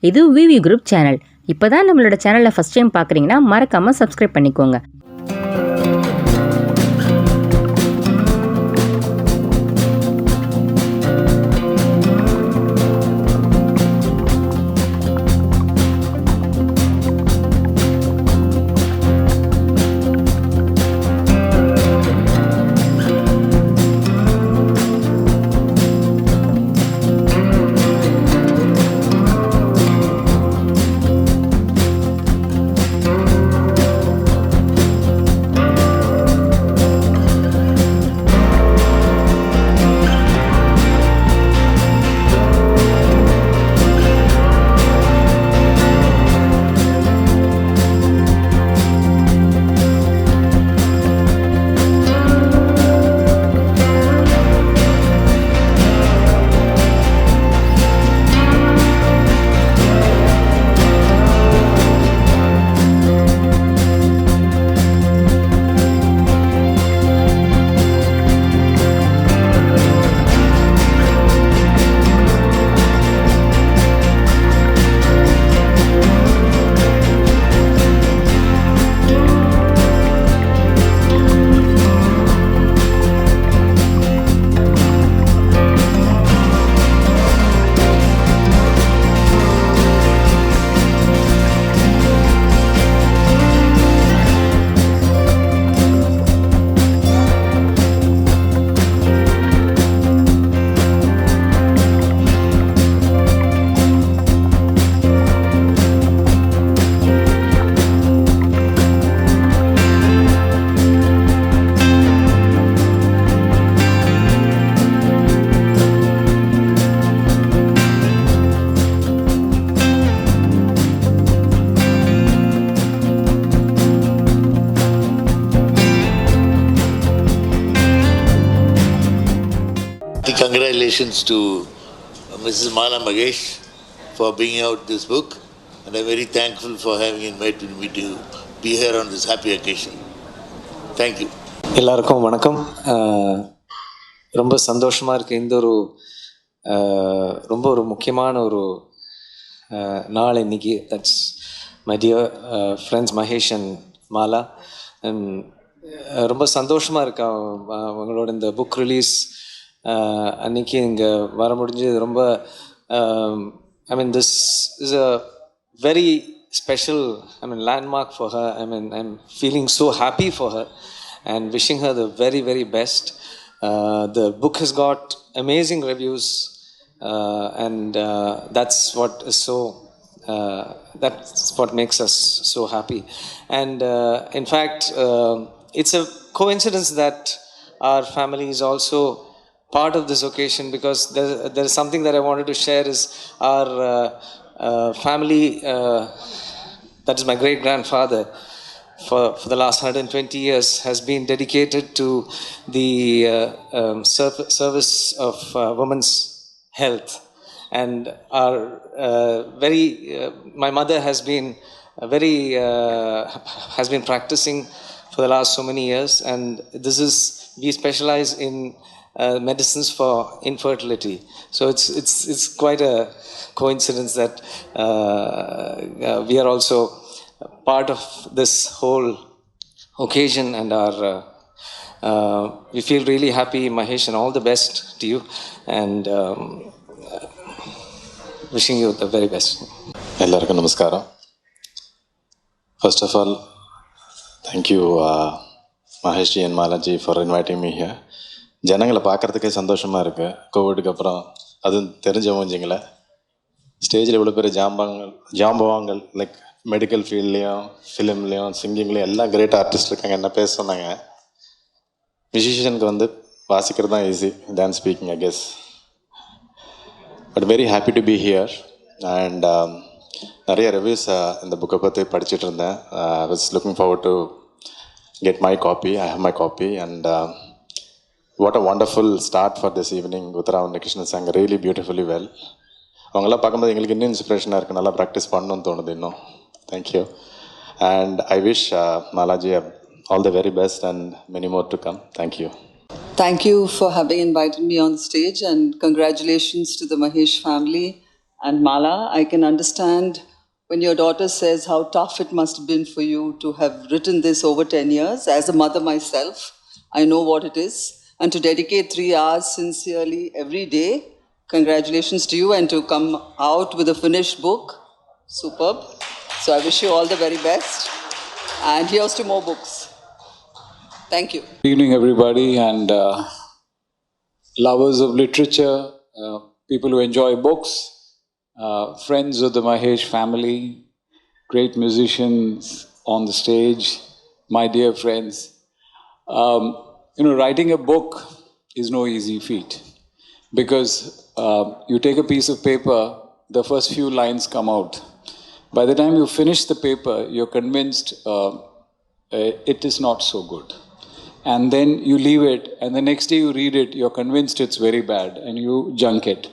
இது விவி group channel. இப்போதான் நம்மளோட சேனலை ஃபர்ஸ்ட் டைம் பார்க்குறீங்கன்னா மறக்காமல் சப்ஸ்கிரைப் பண்ணிக்கோங்க. Congratulations to Mrs. Mala Magesh for bringing out this book, and I'm very thankful for having invited me to be here on this happy occasion. Thank you. எல்லாருக்கும் வணக்கம். ரொம்ப சந்தோஷமாக இருக்குது. இந்த ஒரு ரொம்ப ஒரு முக்கியமான ஒரு நாள் இன்னைக்கு. That's my dear friends Mahesh and Mala. ரொம்ப சந்தோஷமாக இருக்கா அவங்களோட இந்த புக் ரிலீஸ் அன்றைக்கி இங்கே வர முடிஞ்சது. ரொம்ப I mean this is a very special landmark for her. I'm feeling so happy for her and wishing her the very, very best. The book has got amazing reviews and that's what is so that's what makes us so happy. And in fact it's a coincidence that our family is also part of this occasion, because there is something that I wanted to share. Is our family, that is my great grandfather, for the last 120 years has been dedicated to the service of women's health. And our my mother has been has been practicing for the last so many years, and we specialize in medicines for infertility. So it's quite a coincidence that we are also part of this whole occasion, and we feel really happy. Mahesh, and all the best to you, and wishing you the very best. Ellarkum namaskaram. First of all, thank you Mahesh ji and Mala ji for inviting me here. ஜனங்களை பார்க்குறதுக்கே சந்தோஷமாக இருக்குது. கோவிடுக்கு அப்புறம் அதுவும் தெரிஞ்சவஞ்சிங்கள ஸ்டேஜில் இவ்வளோ பெரிய ஜாம்பவாங்கள் like medical ஃபீல்ட்லேயும் ஃபிலிம்லேயும் சிங்கிங்லேயும் எல்லாம் கிரேட் ஆர்டிஸ்ட் இருக்காங்க. என்ன பேச சொன்னாங்க. மியூசிஷியனுக்கு வந்து வாசிக்கிறது தான் easy than speaking, I guess. But very happy to be here. And நிறைய ரிவ்யூஸ் இந்த புக்கை பற்றி படிச்சுட்டு இருந்தேன். I was looking forward to get my copy. I have my copy. And what a wonderful start for this evening. Uttara and Krishna sang really beautifully well. அவங்களாம் பார்க்கும்போது எங்களுக்கு இன்னும் இன்ஸ்பிரேஷனாக இருக்குது. நல்லா ப்ராக்டிஸ் பண்ணணும்னு தோணுது இன்னும். Thank you. And I wish Malaji all the very best and many more to come. Thank you. Thank you for having invited me on stage, and congratulations to the Mahesh family And Mala, I can understand when your daughter says how tough it must have been for you to have written this over 10 years. As a mother myself, I know what it is. And to dedicate 3 hours sincerely every day, congratulations to you, and to come out with a finished book, superb. So I wish you all the very best. And here's to more books. Thank you. Good evening, everybody, and lovers of literature, people who enjoy books, friends of the Mahesh family, great musicians on the stage, my dear friends. Writing a book is no easy feat because you take a piece of paper, the first few lines come out. By the time you finish the paper, you're convinced it is not so good. And then you leave it, and the next day you read it, you're convinced it's very bad, and you junk it.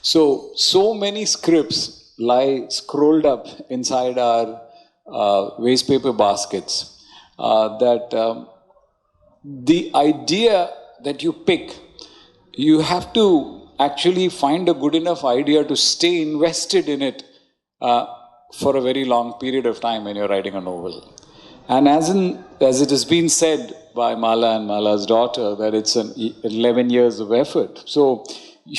So many scripts lie scrolled up inside our waste paper baskets that the idea that you pick, you have to actually find a good enough idea to stay invested in it for a very long period of time when you're writing a novel. And as it has been said by Mala and Mala's daughter, that it's 11 years of effort. So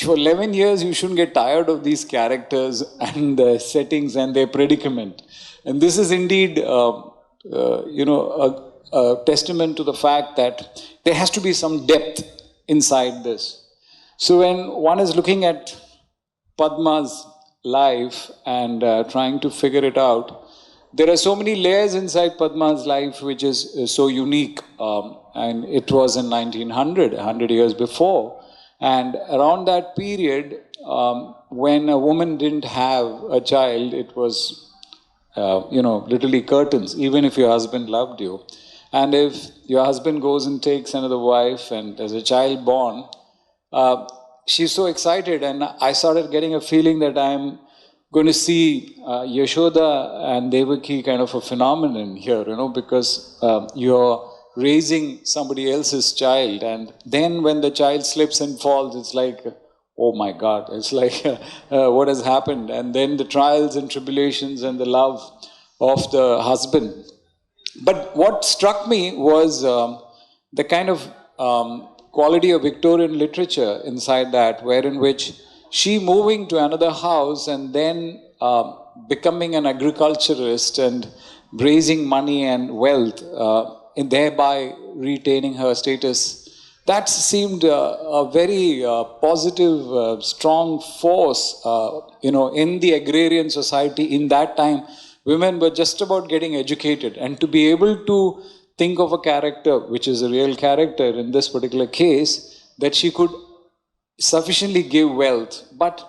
for 11 years, you shouldn't get tired of these characters and the settings and their predicament. And this is indeed, a testament to the fact that there has to be some depth inside this. So when one is looking at Padma's life and trying to figure it out, there are so many layers inside Padma's life which is so unique. And it was in 1900, 100 years before. And around that period, when a woman didn't have a child, it was, literally curtains, even if your husband loved you. And if your husband goes and takes another wife and there's a child born, she's so excited. And I started getting a feeling that I'm going to see Yashoda and Devaki kind of a phenomenon here, because you're raising somebody else's child. And then when the child slips and falls, it's like, oh my God, it's like, what has happened? And then the trials and tribulations and the love of the husband. But what struck me was the kind of quality of Victorian literature inside that, wherein which she moving to another house and then becoming an agriculturist and raising money and wealth, and thereby retaining her status, that seemed a very positive, strong force, in the agrarian society in that time. Women were just about getting educated, and to be able to think of a character, which is a real character in this particular case, that she could sufficiently give wealth. But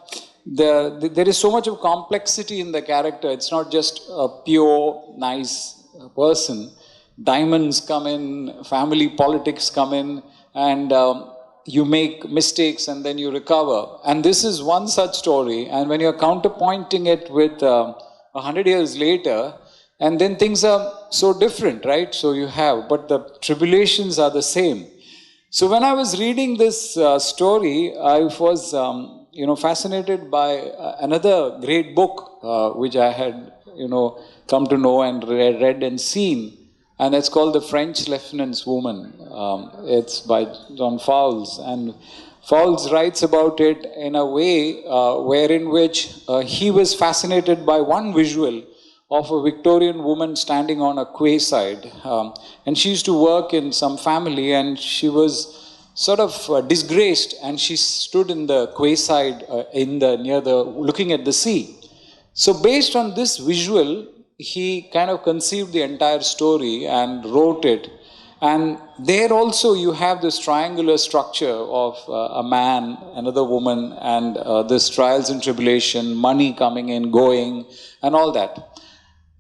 there is so much of complexity in the character. It's not just a pure, nice person. Diamonds come in, family politics come in, and you make mistakes and then you recover. And this is one such story. And when you're counterpointing it with 100 years later, and then things are so different, right? So you have, but the tribulations are the same. So when I was reading this story, I was, fascinated by another great book which I had, come to know and read and seen, and it's called The French Lieutenant's Woman. It's by John Fowles, and Fowles writes about it in a way wherein which he was fascinated by one visual of a Victorian woman standing on a quayside. And she used to work in some family, and she was sort of disgraced, and she stood in the quayside looking at the sea. So based on this visual, he kind of conceived the entire story and wrote it. And there also you have this triangular structure of a man, another woman, and this trials and tribulation, money coming in, going, and all that.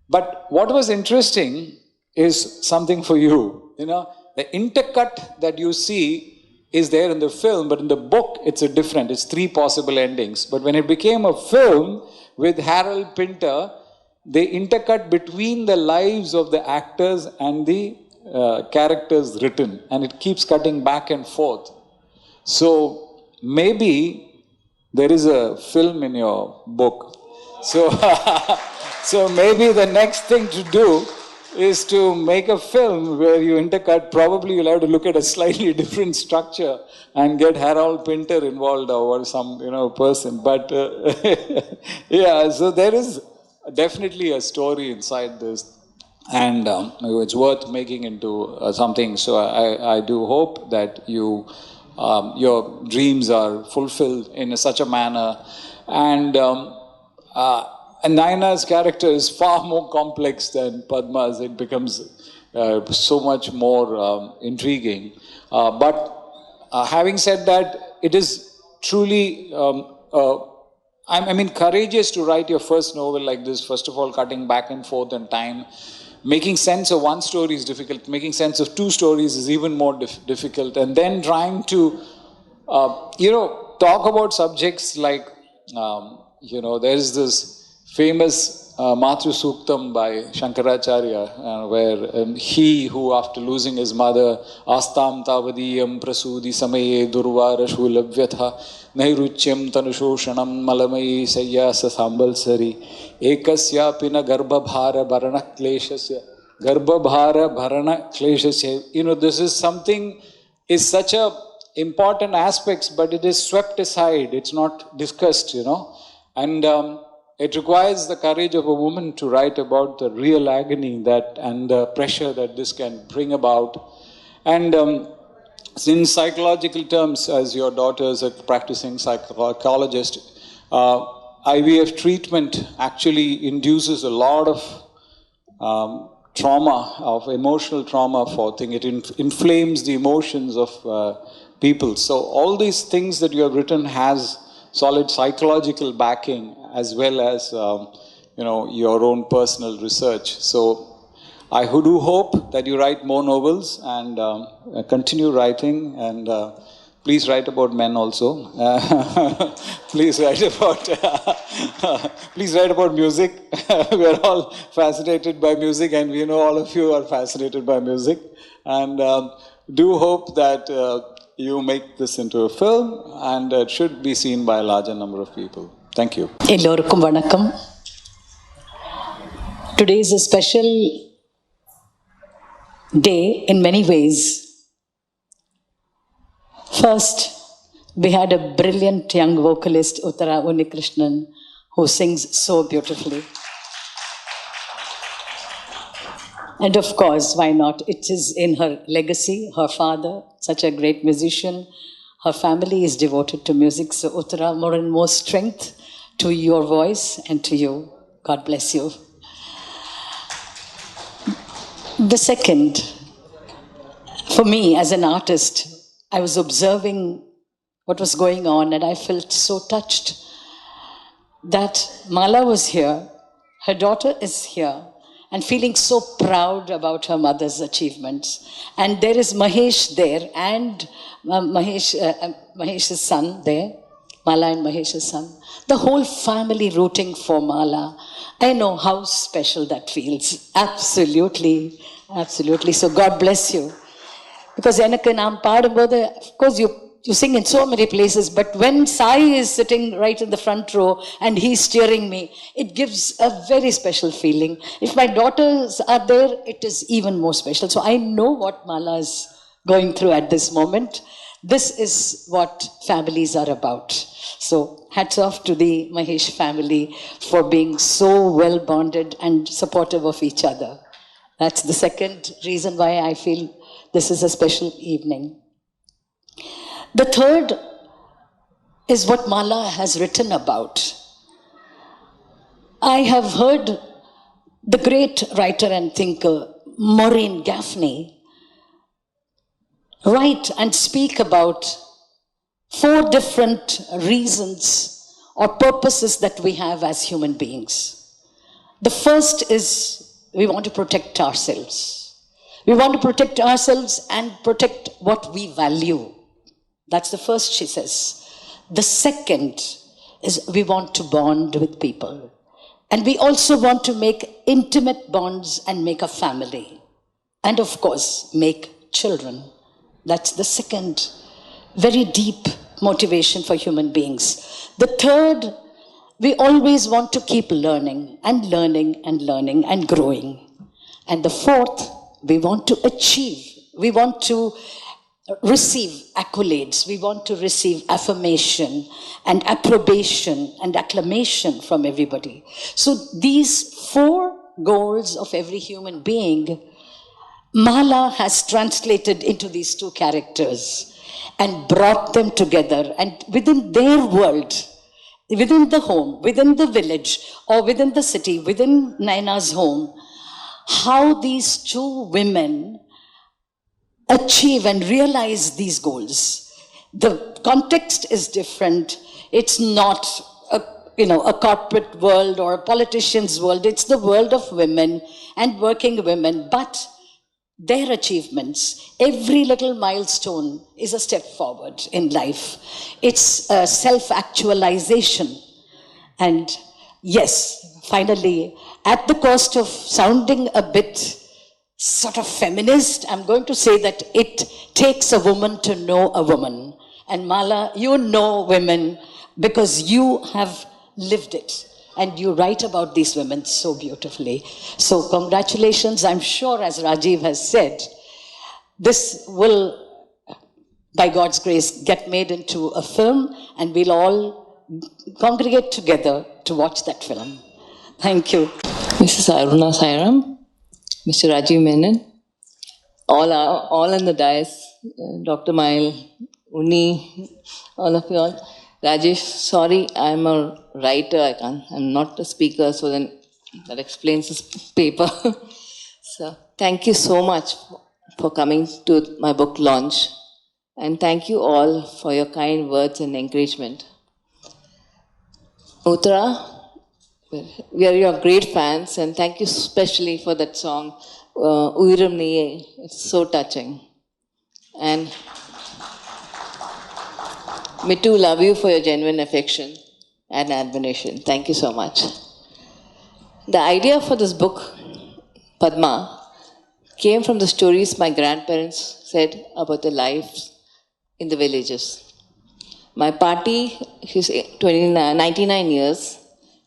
But what was interesting is something for you. The intercut that you see is there in the film, but in the book it's it's 3 possible endings. But when it became a film with Harold Pinter, they intercut between the lives of the actors and the characters written, and it keeps cutting back and forth. So maybe there is a film in your book. So, so maybe the next thing to do is to make a film where you intercut. Probably you'll have to look at a slightly different structure and get Harold Pinter involved or some person. But yeah, so there is definitely a story inside this, and it's worth making into something. So I do hope that your dreams are fulfilled in such a manner, and Naina's character is far more complex than Padma's. It becomes so much more intriguing. But having said that, it is truly, I mean, courageous to write your first novel like this. First of all, cutting back and forth in time. Making sense of one story is difficult. Making sense of two stories is even more difficult. And then trying to, talk about subjects like, there is this famous Matru Suktam by Shankaracharya, where he who, after losing his mother, Astam Tavadiyam Prasudi Samaye Durvara Shulabhyatha Nairuchyam Tanushoshanam Malamai Sayyasa Sambalsari Ekasya Pina Garbhabhara Bharana Kleshasya Garbhabhara Bharana Kleshasya. This is something, is such a important aspects, but it is swept aside. It's not discussed, and it requires the courage of a woman to write about the real agony and the pressure that this can bring about. And in psychological terms, as your daughter is a practicing psychologist, IVF treatment actually induces a lot of trauma, of emotional trauma for things. It inflames the emotions of people. So all these things that you have written has solid psychological backing, as well as your own personal research. So I do hope that you write more novels and continue writing, and please write about men also. Please write about music. We are all fascinated by music, and we know all of you are fascinated by music. And do hope that you make this into a film, and it should be seen by a larger number of people. Thank you. எல்லோருக்கும் வணக்கம். Today is a special day in many ways. First, we had a brilliant young vocalist, Uttara Unnikrishnan, who sings so beautifully. And of course, why not? It is in her legacy, her father, such a great musician. Her family is devoted to music. So Uttara, more and more strength to your voice and to you. God bless you. The second, for me as an artist, I was observing what was going on, and I felt so touched that Mala was here, her daughter is here, and feeling so proud about her mother's achievements. And there is Mahesh there, and Mahesh's son there, Mala and Mahesh's son. The whole family rooting for Mala. I know how special that feels. Absolutely, absolutely. So God bless you. Because எனக்கு நாம் பாடும்போது, of course you sing in so many places, but when Sai is sitting right in the front row and he's steering me, it gives a very special feeling. If my daughters are there, it is even more special. So I know what Mala is going through at this moment. This is what families are about. So hats off to the Mahesh family for being so well bonded and supportive of each other. That's the second reason why I feel this is a special evening. The third is what Mala has written about. I have heard the great writer and thinker Maureen Gaffney write and speak about 4 different reasons or purposes that we have as human beings. The first is we want to protect ourselves. We want to protect ourselves and protect what we value. That's the first, she says. The second is we want to bond with people. And we also want to make intimate bonds and make a family. And of course, make children. That's the second very deep motivation for human beings. The third, we always want to keep learning and learning and learning and growing. And the fourth, we want to achieve. We want to receive accolades. We want to receive affirmation and approbation and acclamation from everybody. So these four goals of every human being, Mala has translated into these two characters and brought them together. And within their world, within the home, within the village, or within the city, within Naina's home, how these two women achieve and realize these goals. The context is different. It's not a corporate world or a politician's world. It's the world of women and working women. But their achievements, every little milestone is a step forward in life. It's a self-actualization. And yes, finally, at the cost of sounding a bit sort of feminist, I'm going to say that it takes a woman to know a woman. And Mala, you know women because you have lived it. And you write about these women so beautifully. So congratulations. I'm sure, as Rajiv has said, this will, by God's grace, get made into a film, and we'll all congregate together to watch that film. Thank you. Mrs. Aruna Sairam, Mr. Rajiv Menon, all in the dais, Dr. Mail, Uni, all of you all. Rajesh, sorry, I'm a writer, I'm not a speaker, so then that explains this paper. So thank you so much for coming to my book launch, and thank you all for your kind words and encouragement. Uttara, we are your great fans, and thank you especially for that song, Uiram Niye. It's so touching. And me too love you for your genuine affection and admiration. Thank you so much. The idea for this book, Padma, came from the stories my grandparents said about their lives in the villages. My party, who's 99 years,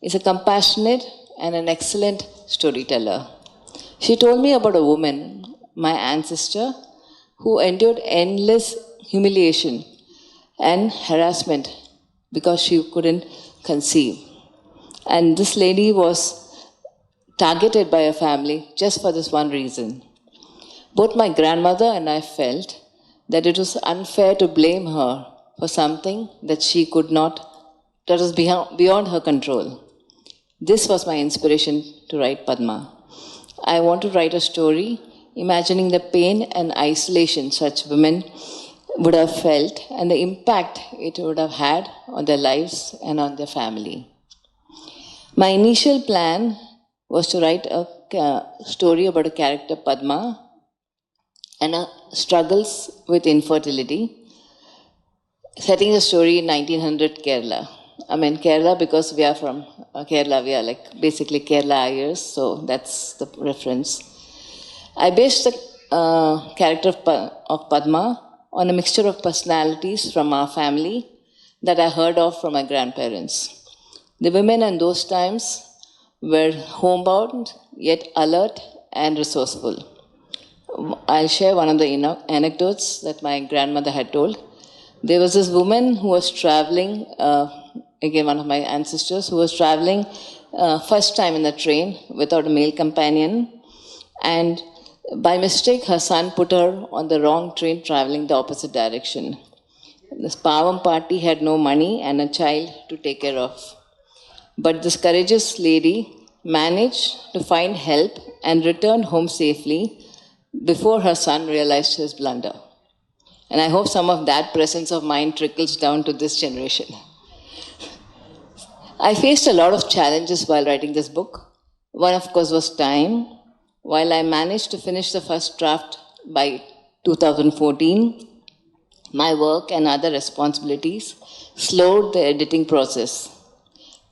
is a compassionate and an excellent storyteller. She told me about a woman, my ancestor, who endured endless humiliation and harassment because she couldn't conceive. And this lady was targeted by her family just for this one reason. Both my grandmother and I felt that it was unfair to blame her for something that she could not, that was beyond her control. This was my inspiration to write Padma. I want to write a story imagining the pain and isolation such women would have felt and the impact it would have had on their lives and on their family. My initial plan was to write a story about a character, Padma, and her struggles with infertility, setting the story in 1900 Kerala. I mean Kerala because we are from Kerala, we are like basically Kerala Ayers, so that's the reference. I based the character of Padma on a mixture of personalities from our family that I heard of from my grandparents. The women in those times were homebound, yet alert and resourceful. I'll share one of the anecdotes that my grandmother had told. There was this woman who was traveling, again one of my ancestors, who was traveling first time in the train without a male companion, and by mistake, her son put her on the wrong train traveling the opposite direction. This Pavam party had no money and a child to take care of. But this courageous lady managed to find help and returned home safely before her son realized his blunder. And I hope some of that presence of mind trickles down to this generation. I faced a lot of challenges while writing this book. One, of course, was time. While I managed to finish the first draft by 2014, my work and other responsibilities slowed the editing process.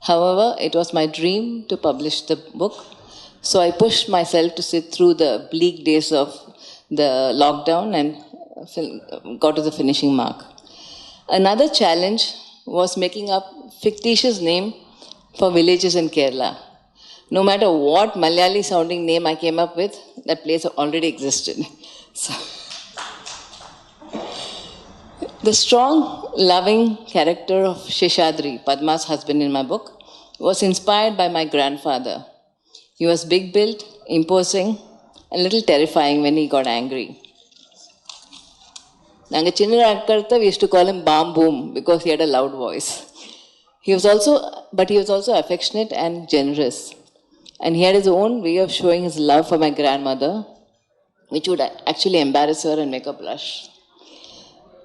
However, it was my dream to publish the book, so I pushed myself to sit through the bleak days of the lockdown and got to the finishing mark. Another challenge was making up fictitious name for villages in Kerala. No matter what Malayali sounding name I came up with, that place already existed. So, the strong, loving character of Sheshadri, Padma's husband in my book, was inspired by my grandfather. He was big built, imposing, and a little terrifying when he got angry. We used to call him Bam Boom because he had a loud voice. He was also affectionate and generous. And he had his own way of showing his love for my grandmother, which would actually embarrass her and make her blush.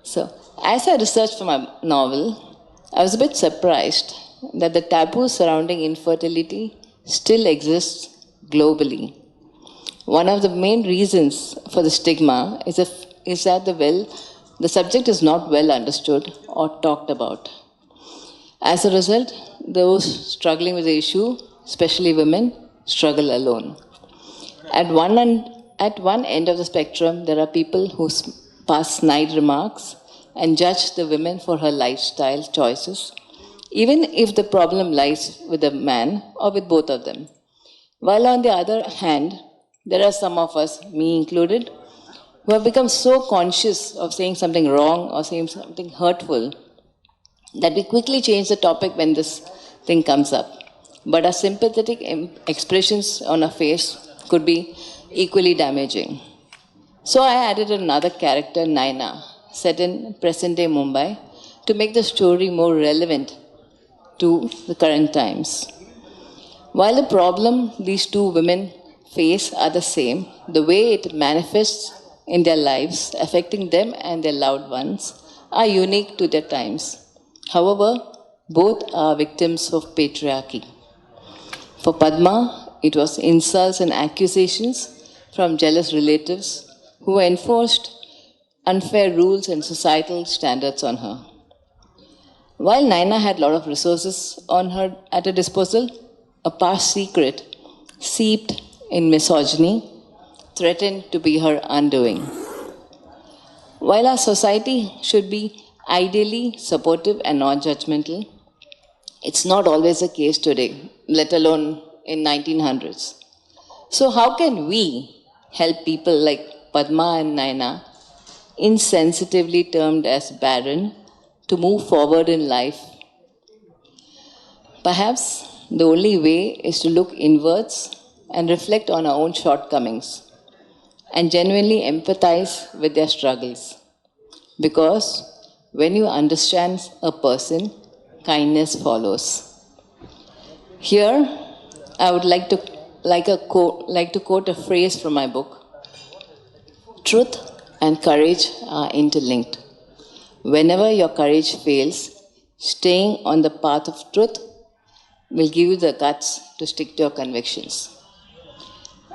So, as I researched for my novel, I was a bit surprised that the taboo surrounding infertility still exists globally. One of the main reasons for the stigma is that the subject is not well understood or talked about. As a result, those struggling with the issue, especially women, struggle alone. At one end of the spectrum, there are people who pass snide remarks and judge the women for her lifestyle choices, even if the problem lies with the man or with both of them. While on the other hand, there are some of us, me included, who have become so conscious of saying something wrong or saying something hurtful that we quickly change the topic when this thing comes up. But our sympathetic expressions on our face could be equally damaging. So I added another character, Naina, set in present-day Mumbai, to make the story more relevant to the current times. While the problem these two women face are the same, the way it manifests in their lives, affecting them and their loved ones, are unique to their times. However, both are victims of patriarchy. For Padma, it was insults and accusations from jealous relatives who enforced unfair rules and societal standards on her. While Naina had a lot of resources at her disposal, a past secret seeped in misogyny threatened to be her undoing. While our society should be ideally supportive and non-judgmental, it's not always the case today, let alone in 1900s. So how can we help people like Padma and Naina, insensitively termed as barren, to move forward in life? Perhaps the only way is to look inwards and reflect on our own shortcomings and genuinely empathize with their struggles. Because when you understand a person, kindness follows. Here, I would like to quote a phrase from my book. Truth and courage are interlinked. Whenever your courage fails, staying on the path of truth will give you the guts to stick to your convictions.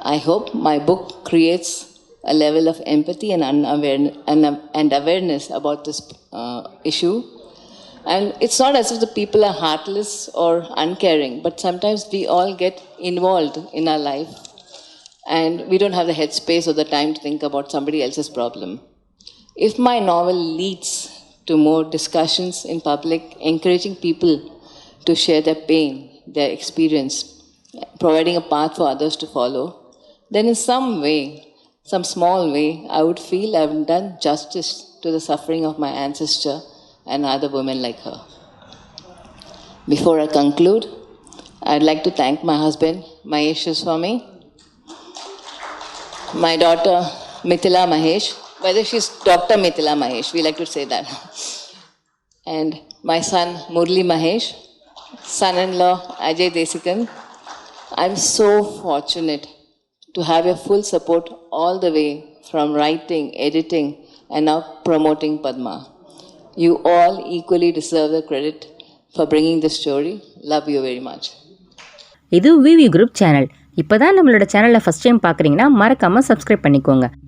I hope my book creates a level of empathy and awareness about this issue. And it's not as if the people are heartless or uncaring, but sometimes we all get involved in our life and we don't have the headspace or the time to think about somebody else's problem. If my novel leads to more discussions in public, encouraging people to share their pain, their experience, providing a path for others to follow, then in some way, some small way, I would feel I've done justice to the suffering of my ancestor and other women like her. Before I conclude, I'd like to thank my husband, Mahesh Swami, my daughter, Mithila Mahesh, whether she's Dr. Mithila Mahesh, we like to say that, and my son, Murli Mahesh, son-in-law, Ajay Desikan. I'm so fortunate to have your full support all the way from writing, editing, and now promoting Padma. You all equally deserve the credit for bringing this story. Love you very much. இது விவி group channel. இப்போதான் நம்மளோட சேனலை first time பார்க்குறீங்கன்னா மறக்காமல் subscribe பண்ணிக்கோங்க.